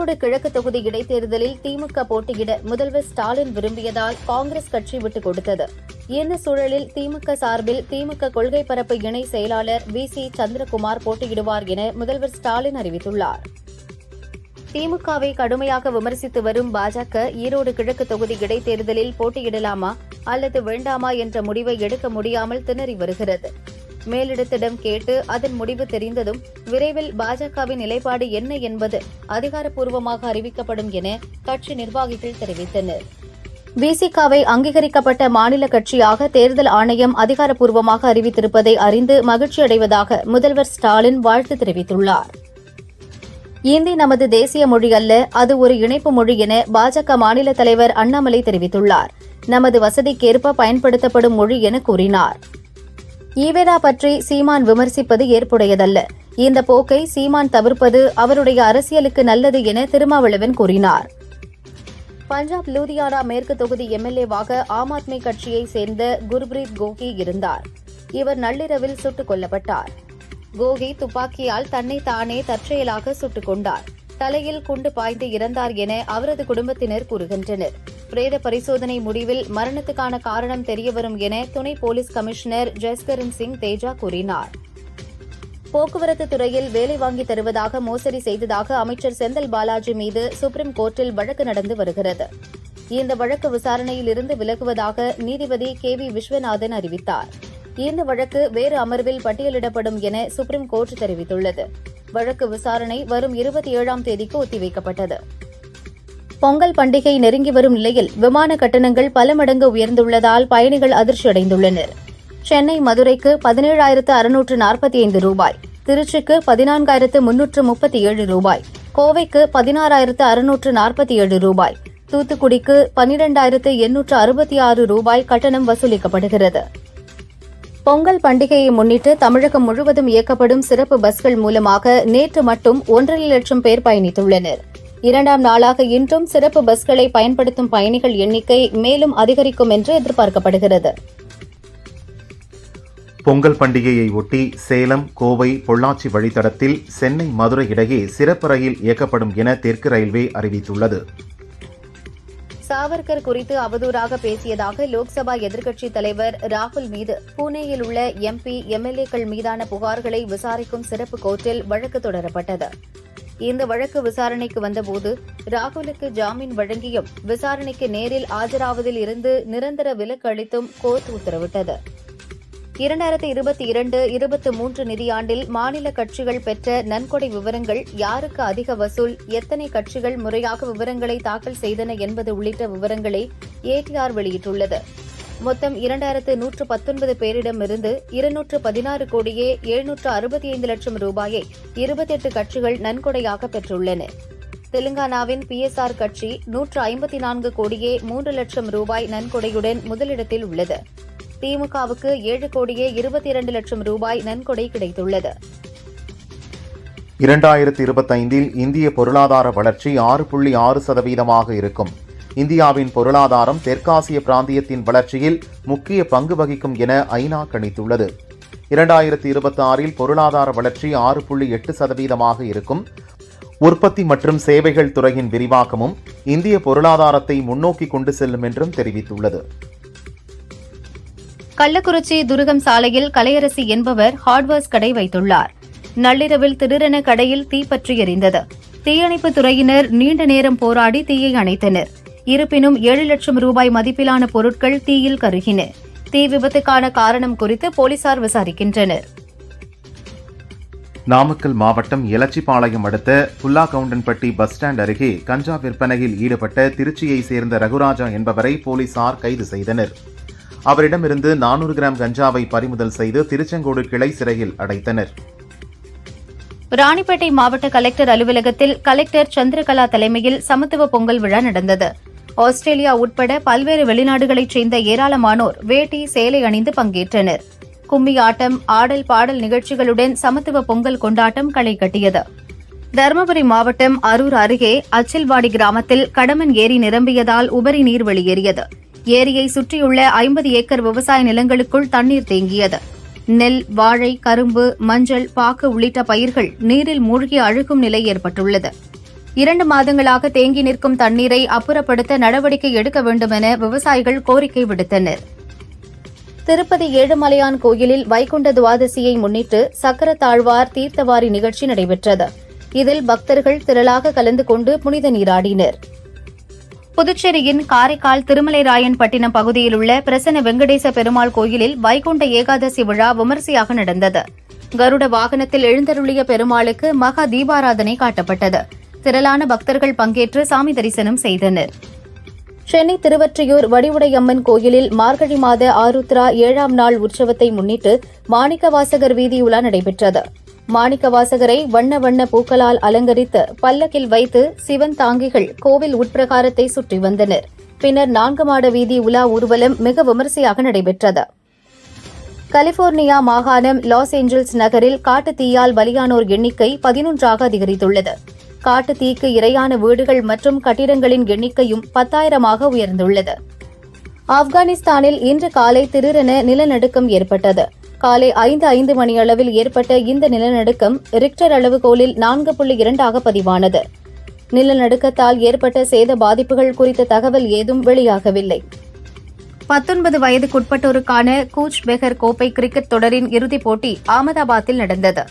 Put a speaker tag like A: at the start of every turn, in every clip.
A: ஈரோடு கிழக்கு தொகுதி இடைத்தேர்தலில் திமுக போட்டியிட முதல்வர் ஸ்டாலின் விரும்பியதால் காங்கிரஸ் கட்சி விட்டுக் கொடுத்தது. இந்த சூழலில் திமுக சார்பில் திமுக கொள்கை பரப்பு இணை செயலாளர் வி.சி. சந்திரகுமார் போட்டியிடுவார் என முதல்வர் ஸ்டாலின் அறிவித்துள்ளார். திமுகவை கடுமையாக விமர்சித்து வரும் பாஜக ஈரோடு கிழக்கு தொகுதி இடைத்தேர்தலில் போட்டியிடலாமா அல்லது வேண்டாமா என்ற முடிவை எடுக்க முடியாமல் திணறி வருகிறது. மேலிடத்திடம் கேட்டு அதன் முடிவு தெரிந்ததும் விரைவில் பாஜகவின் நிலைப்பாடு என்ன என்பது அதிகாரப்பூர்வமாக அறிவிக்கப்படும் என கட்சி நிர்வாகிகள் தெரிவித்தனர். விசிகாவை அங்கீகரிக்கப்பட்ட மாநில கட்சியாக தேர்தல் ஆணையம் அதிகாரப்பூர்வமாக அறிவித்திருப்பதை அறிந்து மகிழ்ச்சியடைவதாக முதல்வர் ஸ்டாலின் வாழ்த்து தெரிவித்துள்ளார். இந்தி நமது தேசிய மொழி அல்ல, அது ஒரு இணைப்பு மொழி என பாஜக மாநில தலைவர் அண்ணாமலை தெரிவித்துள்ளார். நமது வசதிக்கேற்ப பயன்படுத்தப்படும் மொழி என கூறினார். ஈவேரா பற்றி சீமான் விமர்சிப்பது ஏற்புடையதல்ல. இந்த போக்கை சீமான் தவிர்ப்பது அவருடைய அரசியலுக்கு நல்லது என திருமாவளவன் கூறினார். பஞ்சாப் லூதியானா மேற்கு தொகுதி எம்எல்ஏவாக ஆம் ஆத்மி கட்சியைச் சேர்ந்த குர்பிரீத் கோகி இருந்தார். இவர் நள்ளிரவில் சுட்டுக் கொல்லப்பட்டார். கோகி துப்பாக்கியால் தன்னை தானே தற்செயலாக சுட்டுக் கொண்டார். தலையில் குண்டு பாய்ந்து இறந்தார் என அவரது குடும்பத்தினர் கூறுகின்றனர். பிரேத பரிசோதனை முடிவில் மரணத்துக்கான காரணம் தெரியவரும் என துணை போலீஸ் கமிஷனர் ஜஸ்கரன் சிங் தேஜா கூறினார். போக்குவரத்து துறையில் வேலை வாங்கி தருவதாக மோசடி செய்ததாக அமைச்சர் செந்தில் பாலாஜி மீது சுப்ரீம் கோர்ட்டில் வழக்கு நடந்து வருகிறது. இந்த வழக்கு விசாரணையில் இருந்து விலகுவதாக நீதிபதி கே.வி. விஸ்வநாதன் அறிவித்தார். இந்த வழக்கு வேறு அமர்வில் பட்டியலிடப்படும் என சுப்ரீம் கோர்ட் தெரிவித்துள்ளது. வழக்கு விசாரணை வரும் 27ஆம் தேதிக்கு ஒத்திவைக்கப்பட்டது. பொங்கல் பண்டிகை நெருங்கி வரும் நிலையில் விமான கட்டணங்கள் பல மடங்கு உயர்ந்துள்ளதால் பயணிகள் அதிர்ச்சியடைந்துள்ளனர். சென்னை மதுரைக்கு 17,645 ரூபாய், திருச்சிக்கு 14,337 ரூபாய், கோவைக்கு 16,647 ரூபாய், தூத்துக்குடிக்கு 12,866 ரூபாய் கட்டணம் வசூலிக்கப்படுகிறது. பொங்கல் பண்டிகையை முன்னிட்டு தமிழகம் முழுவதும் இயக்கப்படும் சிறப்பு பஸ்கள் மூலமாக நேற்று மட்டும் 1.5 லட்சம் பேர் பயணித்துள்ளனர். 2ஆம் நாளாக இன்றும் சிறப்பு பஸ்களை பயன்படுத்தும் பயணிகள் எண்ணிக்கை மேலும் அதிகரிக்கும் என்று எதிர்பார்க்கப்படுகிறது.
B: பொங்கல் பண்டிகையை ஒட்டி சேலம், கோவை, பொள்ளாச்சி வழித்தடத்தில் சென்னை, மதுரை இடையே சிறப்பு ரயில் இயக்கப்படும் என தெற்கு ரயில்வே அறிவித்துள்ளது.
A: சாவர்கர் குறித்து அவதூறாக பேசியதாக லோக்சபா எதிர்க்கட்சித் தலைவர் ராகுல் மீது புனேயில் உள்ள எம்பி, எம்எல்ஏக்கள் மீதான புகார்களை விசாரிக்கும் சிறப்பு கோர்ட்டில் வழக்கு தொடரப்பட்டது. இந்த வழக்கு விசாரணைக்கு வந்தபோது ராகுலுக்கு ஜாமீன் வழங்கியும் விசாரணைக்கு நேரில் ஆஜராவதில் இருந்து நிரந்தர விலக்கு அளித்தும் கோர்ட் உத்தரவிட்டது. 2022-23 நிதியாண்டில் மாநில கட்சிகள் பெற்ற நன்கொடை விவரங்கள், யாருக்கு அதிக வசூல், எத்தனை கட்சிகள் முறையாக விவரங்களை தாக்கல் செய்தன என்பது உள்ளிட்ட விவரங்களை ஏடிஆர் வெளியிட்டுள்ளது. மொத்தம் 2119 பேரிடமிருந்து 216 கோடியே 765 லட்சம் ரூபாயை 28 கட்சிகள் நன்கொடையாக பெற்றுள்ளன. தெலுங்கானாவின் பிஎஸ்ஆர் கட்சி 154 கோடியே 3 லட்சம் ரூபாய் நன்கொடையுடன் முதலிடத்தில் உள்ளது. திமுகவுக்கு 7 கோடியே 22 லட்சம் ரூபாய் நன்கொடை கிடைத்துள்ளது.
B: 2025இல் இந்திய பொருளாதார வளர்ச்சி 6.6% இருக்கும். இந்தியாவின் பொருளாதாரம் தெற்காசிய பிராந்தியத்தின் வளர்ச்சியில் முக்கிய பங்கு வகிக்கும் என ஐநா கணித்துள்ளது. 2026இல் பொருளாதார வளர்ச்சி 6.8% இருக்கும். உற்பத்தி மற்றும் சேவைகள் துறையின் விரிவாக்கமும் இந்திய பொருளாதாரத்தை முன்னோக்கி கொண்டு செல்லும் என்றும் தெரிவித்துள்ளது.
A: கள்ளக்குறிச்சி துருகம் சாலையில் கலையரசி என்பவர் ஹார்ட்வேர்ஸ் கடை வைத்துள்ளார். நள்ளிரவில் திடீரென கடையில் தீப்பற்றி எரிந்தது. தீயணைப்புத் துறையினர் நீண்ட நேரம் போராடி தீயை அணைத்தனர். இருப்பினும் 7 லட்சம் ரூபாய் மதிப்பிலான பொருட்கள் தீயில் கருகின. தீ விபத்துக்கான காரணம் குறித்து போலீசார் விசாரிக்கின்றனர்.
B: நாமக்கல் மாவட்டம் எலச்சிபாளையம் அடுத்த புல்லாகவுண்டன்பட்டி பஸ் ஸ்டாண்ட் அருகே கஞ்சா விற்பனையில் ஈடுபட்ட திருச்சியைச் சேர்ந்த ரகுராஜா என்பவரை போலீசார் கைது செய்தனர். அவரிடமிருந்து 400 கிராம் கஞ்சாவை பறிமுதல் செய்து திருச்செங்கோடு கிளை சிறையில் அடைத்தனர்.
A: ராணிப்பேட்டை மாவட்ட கலெக்டர் அலுவலகத்தில் கலெக்டர் சந்திரகலா தலைமையில் சமத்துவ பொங்கல் விழா நடந்தது. ஆஸ்திரேலியா உட்பட பல்வேறு வெளிநாடுகளைச் சேர்ந்த ஏராளமானோர் வேட்டி, சேலை அணிந்து பங்கேற்றனர். கும்மி ஆட்டம், ஆடல், பாடல் நிகழ்ச்சிகளுடன் சமத்துவ பொங்கல் கொண்டாட்டம் களை கட்டியது. தருமபுரி மாவட்டம் அரூர் அருகே அச்சில்வாடி கிராமத்தில் கடமன் ஏரி நிரம்பியதால் உபரி நீர் வெளியேறியது. ஏரியை சுற்றியுள்ள 50 ஏக்கர் விவசாய நிலங்களுக்குள் தண்ணீர் தேங்கியது. நெல், வாழை, கரும்பு, மஞ்சள், பாக்கு உள்ளிட்ட பயிர்கள் நீரில் மூழ்கி அழுகும் நிலை ஏற்பட்டுள்ளது. 2 மாதங்களாக தேங்கி நிற்கும் தண்ணீரை அப்புறப்படுத்த நடவடிக்கை எடுக்க வேண்டும் என விவசாயிகள் கோரிக்கை விடுத்தனர். திருப்பதி ஏழுமலையான் கோயிலில் வைகுண்ட துவாதசியை முன்னிட்டு சக்கரத்தாழ்வார் தீர்த்தவாரி நிகழ்ச்சி நடைபெற்றது. இதில் பக்தர்கள் திரளாக கலந்து கொண்டு புனித நீராடினர். புதுச்சேரியின் காரைக்கால் திருமலைராயன்பட்டினம் பகுதியில் உள்ள பிரசன்ன வெங்கடேச பெருமாள் கோயிலில் வைகுண்ட ஏகாதசி விழா விமரிசையாக நடந்தது. கருட வாகனத்தில் எழுந்தருளிய பெருமாளுக்கு மகா தீபாராதனை காட்டப்பட்டது. திரளான பக்தர்கள் பங்கேற்று சாமி தரிசனம் செய்தனர். சென்னை திருவொற்றியூர் வடிவுடையம்மன் கோயிலில் மார்கழி மாத ஆருத்ரா 7ஆம் நாள் உற்சவத்தை முன்னிட்டு மாணிக்கவாசகர் வீதி உலா நடைபெற்றது. மாணிக்கவாசகரை வண்ண வண்ண பூக்களால் அலங்கரித்து பல்லக்கில் வைத்து சிவன் தாங்கிகள் கோவில் உட்பிரகாரத்தை சுற்றி வந்தனர். பின்னர் 4 மாட வீதி உலா ஊர்வலம் மிக விமரிசையாக நடைபெற்றது. கலிபோர்னியா மாகாணம் லாஸ் ஏஞ்சல்ஸ் நகரில் காட்டுத் தீயால் பலியானோர் எண்ணிக்கை 11ஆக அதிகரித்துள்ளது. காட்டுத் தீக்கு இரையான வீடுகள் மற்றும் கட்டிடங்களின் எண்ணிக்கையும் 10,000ஆக உயர்ந்துள்ளது. ஆப்கானிஸ்தானில் இன்று காலை திடீரென நிலநடுக்கம் ஏற்பட்டது. காலை 5:05 மணியளவில் ஏற்பட்ட இந்த நிலநடுக்கம் ரிக்டர் அளவுகோலில் 4.2ஆக பதிவானது. நிலநடுக்கத்தால் ஏற்பட்ட சேத பாதிப்புகள் குறித்த தகவல் ஏதும் வெளியாகவில்லை. 19 வயதுக்குட்பட்டோருக்கான கூச் பெஹர் கோப்பை கிரிக்கெட் தொடரின் இறுதிப் போட்டி அகமதாபாத்தில் நடந்தது.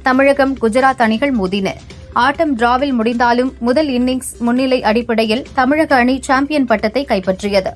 A: தமிழகம், குஜராத் அணிகள் மோதின. ஆட்டம் டிராவில் முடிந்தாலும் முதல் இன்னிங்ஸ் முன்னிலை அடிப்படையில் தமிழக அணி சாம்பியன் பட்டத்தை கைப்பற்றியது.